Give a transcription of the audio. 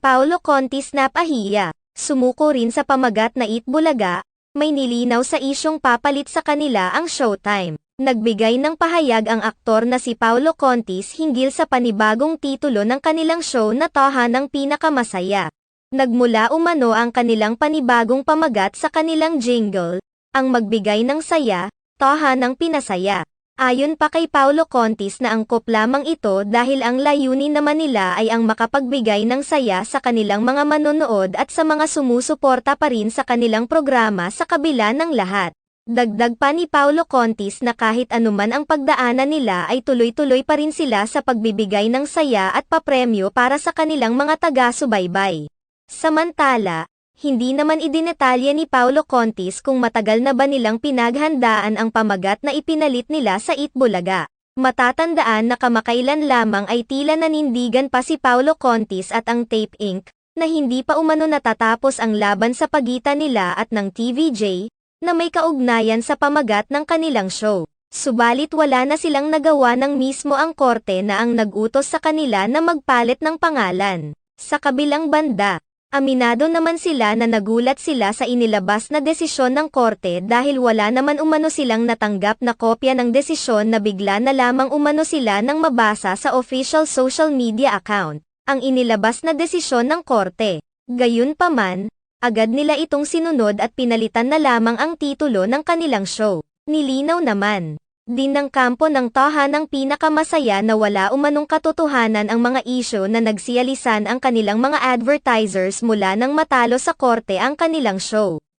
Paolo Contis napahiya. Sumuko rin sa pamagat na Itbulaga, may nilinaw sa isyong papalit sa kanila ang Showtime. Nagbigay ng pahayag ang aktor na si Paolo Contis hinggil sa panibagong titulo ng kanilang show na Tahanang Pinakamasaya. Nagmula umano ang kanilang panibagong pamagat sa kanilang jingle, ang magbigay ng saya, Tahanang Pinasaya. Ayon pa kay Paolo Contis na angkop lamang ito dahil ang layunin naman nila ay ang makapagbigay ng saya sa kanilang mga manonood at sa mga sumusuporta pa rin sa kanilang programa sa kabila ng lahat. Dagdag pa ni Paolo Contis na kahit anuman ang pagdaanan nila ay tuloy-tuloy pa rin sila sa pagbibigay ng saya at papremyo para sa kanilang mga taga-subaybay. Samantala, hindi naman idinetalye ni Paolo Contis kung matagal na ba nilang pinaghandaan ang pamagat na ipinalit nila sa Itbulaga. Matatandaan na kamakailan lamang ay tila nanindigan pa si Paolo Contis at ang Tape Inc. na hindi pa umano natatapos ang laban sa pagitan nila at ng TVJ, na may kaugnayan sa pamagat ng kanilang show. Subalit wala na silang nagawa ng mismo ang korte na ang nag-utos sa kanila na magpalit ng pangalan. Sa kabilang banda, aminado naman sila na nagulat sila sa inilabas na desisyon ng korte dahil wala naman umano silang natanggap na kopya ng desisyon na bigla na lamang umano sila nang mabasa sa official social media account ang inilabas na desisyon ng korte. Gayunpaman, agad nila itong sinunod at pinalitan na lamang ang titulo ng kanilang show. Nilinaw naman din ng kampo ng Tahanang Pinakamasaya na wala umanong katotohanan ang mga isyu na nagsiyalisan ang kanilang mga advertisers mula nang matalo sa korte ang kanilang show.